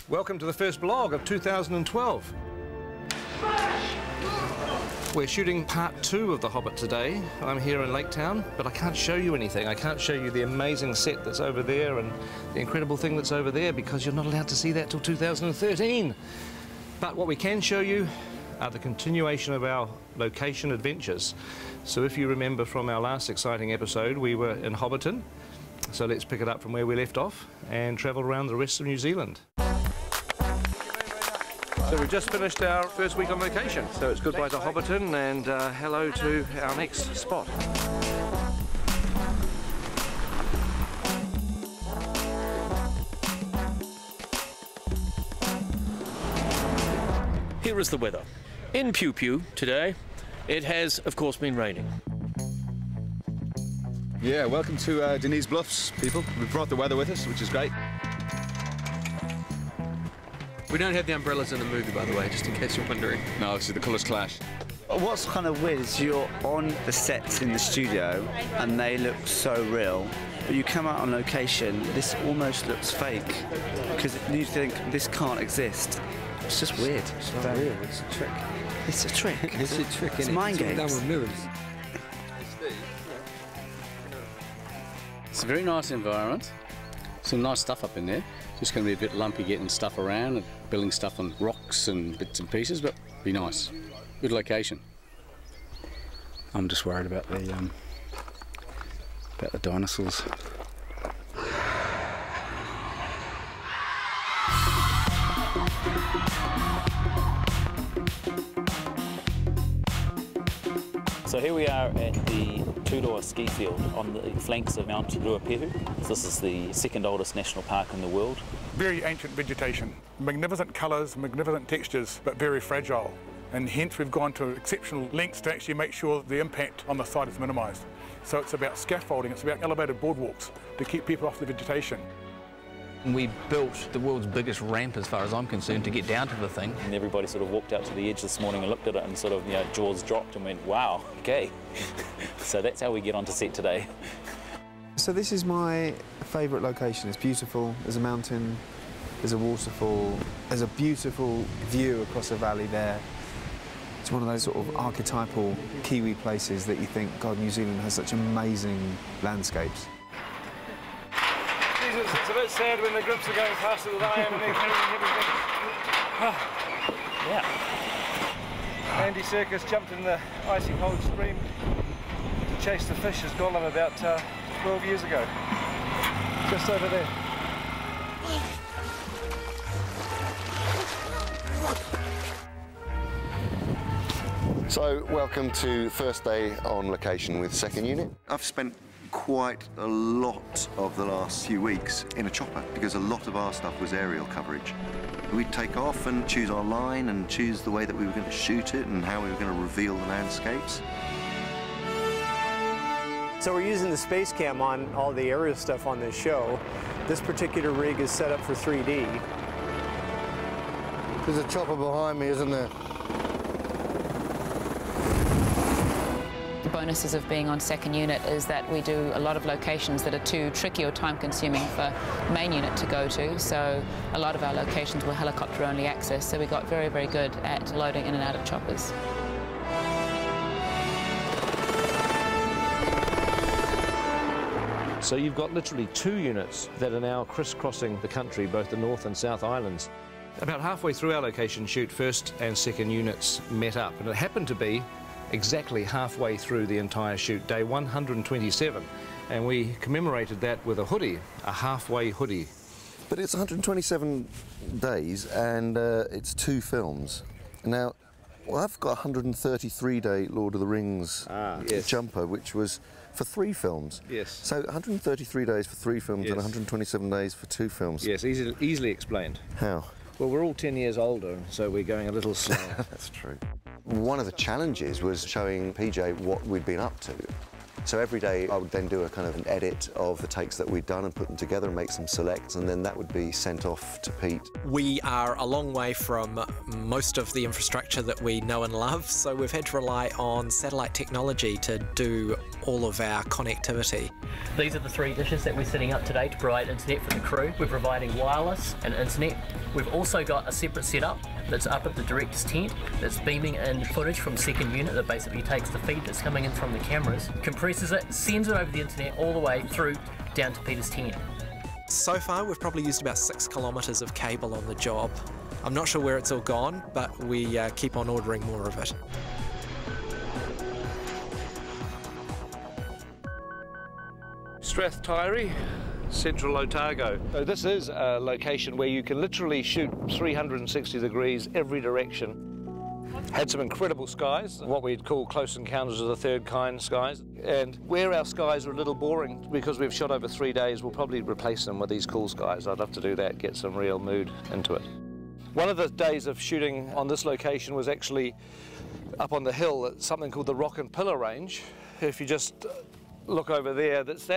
Welcome to the first vlog of 2012. We're shooting part 2 of The Hobbit today. I'm here in Lake Town, but I can't show you anything. I can't show you the amazing set that's over there and the incredible thing that's over there because you're not allowed to see that till 2013. But what we can show you are the continuation of our location adventures. So if you remember from our last exciting episode, we were in Hobbiton. So let's pick it up from where we left off and travel around the rest of New Zealand. So we've just finished our first week on location. So it's goodbye to Hobbiton and hello to our next spot. Here is the weather. In Pew Pew today, it has, of course, been raining. Yeah, welcome to Denise Bluffs, people. We've brought the weather with us, which is great. We don't have the umbrellas in the movie, by the way, just in case you're wondering. No, obviously the colours clash. What's kind of weird is you're on the sets in the studio and they look so real, but you come out on location, this almost looks fake because you think this can't exist. It's just weird. It's not real, it's a trick. It's a trick. It's a trick, it's mind games. Done with mirrors. It's a very nice environment. Some nice stuff up in there. Just going to be a bit lumpy getting stuff around and building stuff on rocks and bits and pieces, but be nice. Good location. I'm just worried about the dinosaurs. So here we are at the Turoa ski field on the flanks of Mount Ruapehu. This is the second oldest national park in the world. Very ancient vegetation, magnificent colours, magnificent textures, but very fragile. And hence we've gone to exceptional lengths to actually make sure the impact on the site is minimised. So it's about scaffolding, it's about elevated boardwalks to keep people off the vegetation. We built the world's biggest ramp, as far as I'm concerned, to get down to the thing. And everybody sort of walked out to the edge this morning and looked at it and sort of, jaws dropped and went, wow, okay. So that's how we get onto set today. So this is my favourite location. It's beautiful. There's a mountain, there's a waterfall, there's a beautiful view across a valley there. It's one of those sort of archetypal Kiwi places that you think, God, New Zealand has such amazing landscapes. Jesus, it's a bit sad when the grips are going faster than I am and they're carrying everything. Yeah. Andy Serkis jumped in the icy cold stream to chase the fish as Gollum about 12 years ago. Just over there. So, welcome to first day on location with second unit. I've spent quite a lot of the last few weeks in a chopper because a lot of our stuff was aerial coverage. We'd take off and choose our line and choose the way that we were going to shoot it and how we were going to reveal the landscapes. So we're using the space cam on all the aerial stuff on this show. This particular rig is set up for 3D. There's a chopper behind me, isn't there? The bonuses of being on second unit is that we do a lot of locations that are too tricky or time-consuming for main unit to go to, so a lot of our locations were helicopter-only access, so we got very, very good at loading in and out of choppers. So you've got literally 2 units that are now crisscrossing the country, both the North and South Islands. About halfway through our location shoot, first and second units met up, and it happened to be exactly halfway through the entire shoot, day 127, and we commemorated that with a hoodie, a halfway hoodie. But it's 127 days and it's 2 films. Now, well, I've got a 133-day Lord of the Rings jumper, which was for 3 films. Yes. So 133 days for 3 films and 127 days for 2 films. Yes, easily explained. How? Well, we're all 10 years older, so we're going a little slower. That's true. One of the challenges was showing PJ what we'd been up to. So every day I would then do a kind of an edit of the takes that we'd done and put them together and make some selects, and then that would be sent off to Pete. We are a long way from most of the infrastructure that we know and love, so we've had to rely on satellite technology to do all of our connectivity. These are the 3 dishes that we're setting up today to provide internet for the crew. We're providing wireless and internet. We've also got a separate setup that's up at the director's tent that's beaming in footage from second unit that basically takes the feed that's coming in from the cameras, compresses it, sends it over the internet all the way through down to Peter's tent. So far we've probably used about 6 kilometres of cable on the job. I'm not sure where it's all gone, but we keep on ordering more of it. Strathtyre, Central Otago. So this is a location where you can literally shoot 360 degrees every direction. Had some incredible skies, what we'd call close encounters of the third kind skies. And where our skies are a little boring, because we've shot over 3 days, we'll probably replace them with these cool skies. I'd love to do that, get some real mood into it. One of the days of shooting on this location was actually up on the hill at something called the Rock and Pillar Range. If you just look over there, that's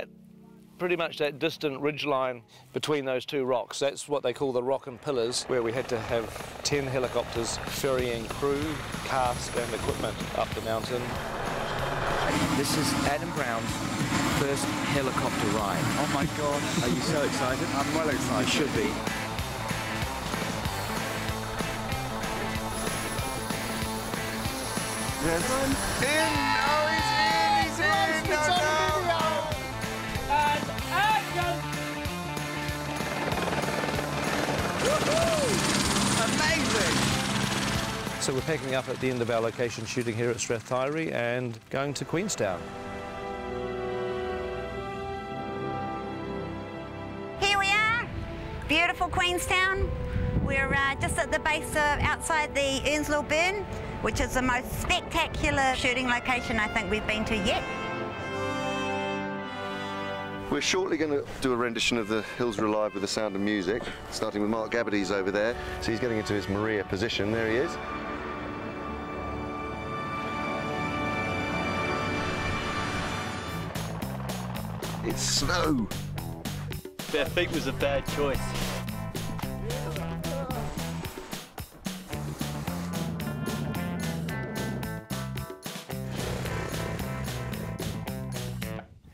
pretty much that distant ridge line between those 2 rocks. That's what they call the Rock and Pillars, where we had to have 10 helicopters ferrying crew, cast and equipment up the mountain. This is Adam Brown's first helicopter ride. Oh my gosh. Are you so excited? I'm well excited. You should be. Yes. In! Oh, he's in! He's in! No, no! Amazing! So we're packing up at the end of our location shooting here at Strathtyre and going to Queenstown. Here we are, beautiful Queenstown. We're just at the base of outside the Earnslow Burn, which is the most spectacular shooting location I think we've been to yet. We're shortly going to do a rendition of the Hills Relive with the sound of music, starting with Mark Gabbardy's over there. So he's getting into his Maria position. There he is. It's snow. Bare feet was a bad choice.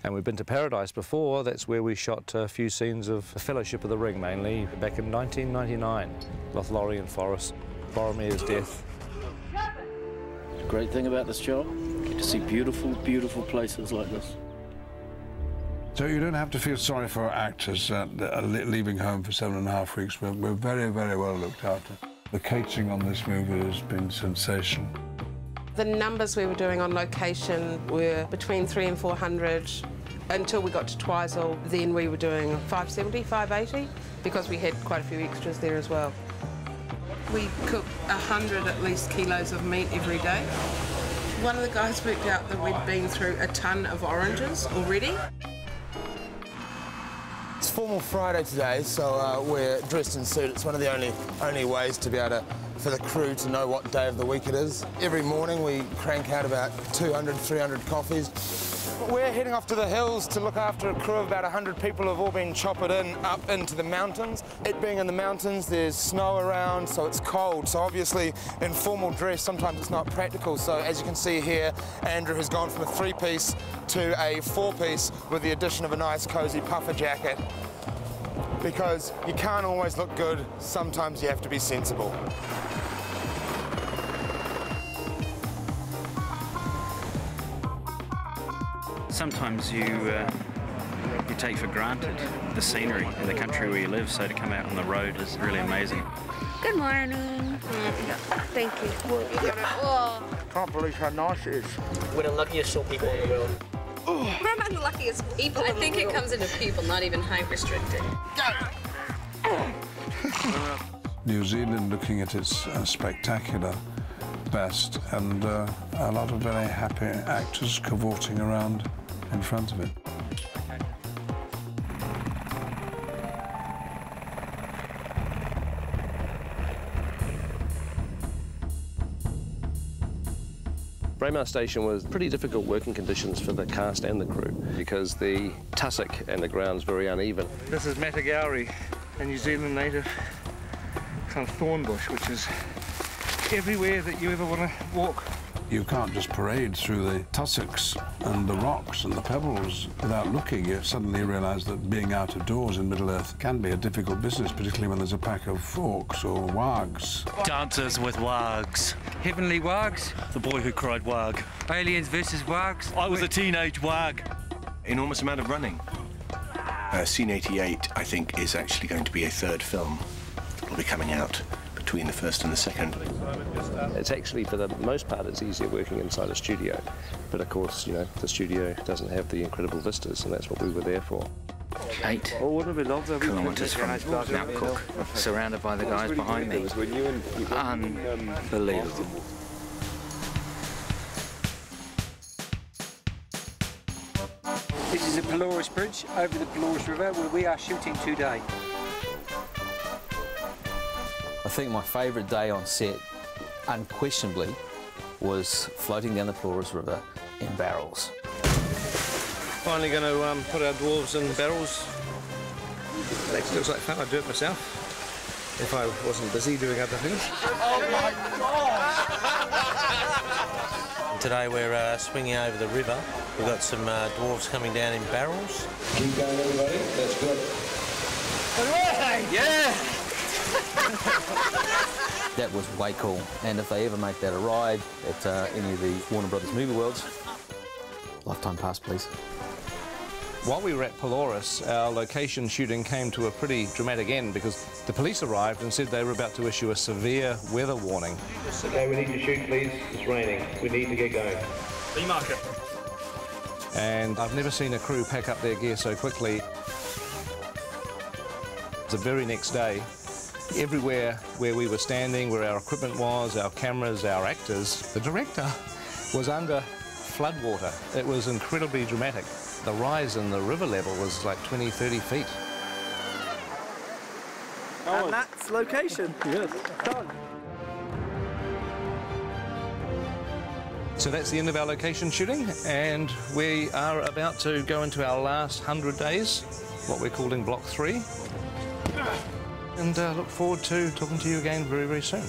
And we've been to Paradise before. That's where we shot a few scenes of Fellowship of the Ring, mainly, back in 1999. Lothlorien Forest, Boromir's death. The great thing about this job, you get to see beautiful, beautiful places like this. So you don't have to feel sorry for actors that are leaving home for 7.5 weeks. We're very, very well looked after. The catering on this movie has been sensational. The numbers we were doing on location were between 300 and 400 until we got to Twizel. Then we were doing 570, 580 because we had quite a few extras there as well. We cook 100 at least kilos of meat every day. One of the guys worked out that we'd been through a ton of oranges already. It's Formal Friday today, so we're dressed in suit. It's one of the only ways to be able to, for the crew to know what day of the week it is. Every morning we crank out about 200, 300 coffees. We're heading off to the hills to look after a crew of about 100 people who've all been choppered up into the mountains. It being in the mountains, there's snow around, so it's cold. So obviously in formal dress, sometimes it's not practical. So as you can see here, Andrew has gone from a 3-piece to a 4-piece with the addition of a nice cozy puffer jacket. Because you can't always look good, sometimes you have to be sensible. Sometimes you take for granted the scenery in the country where you live, so to come out on the road is really amazing. Good morning. Thank you. Oh. Can't believe how nice it is. We're the luckiest short people in the world. We're among the luckiest people I think it comes into people, not even height restricted. New Zealand looking at its spectacular best, and a lot of very happy actors cavorting around in front of it. Braemar Station was pretty difficult working conditions for the cast and the crew because the tussock and the ground's very uneven. This is Matagauri, a New Zealand native kind of thorn bush, which is everywhere that you ever want to walk. You can't just parade through the tussocks and the rocks and the pebbles without looking. You suddenly realise that being out of doors in Middle-earth can be a difficult business, particularly when there's a pack of orcs or wargs. Dancers with wargs. Heavenly wargs. The boy who cried warg. Aliens versus wargs. I was a teenage warg. Enormous amount of running. Scene 88, I think, is actually going to be a third film. It'll be coming out between the first and the second. It's actually, for the most part, it's easier working inside a studio. But of course, you know, the studio doesn't have the incredible vistas, and that's what we were there for. 8 kilometres from Mount Cook, surrounded by the guys behind me. Unbelievable. This is the Pelorus Bridge over the Pelorus River where we are shooting today. I think my favourite day on set, unquestionably, was floating down the Pelorus River in barrels. Finally going to put our dwarves in barrels. It actually looks like fun. I'd do it myself if I wasn't busy doing other things. Oh my God! Today we're swinging over the river. We've got some dwarves coming down in barrels. Keep going, everybody. That's good. Hooray! Yeah! That was way cool, and if they ever make that a ride at any of the Warner Brothers movie worlds, lifetime pass, please. While we were at Pelorus, our location shooting came to a pretty dramatic end because the police arrived and said they were about to issue a severe weather warning. Okay, we need to shoot, please. It's raining. We need to get going. B-marker. And I've never seen a crew pack up their gear so quickly. The very next day, everywhere where we were standing, where our equipment was, our cameras, our actors, the director was under floodwater. It was incredibly dramatic. The rise in the river level was like 20, 30 feet. And that's location. Yes. Done. So that's the end of our location shooting, and we are about to go into our last 100 days, what we're calling Block 3. And look forward to talking to you again very, very soon.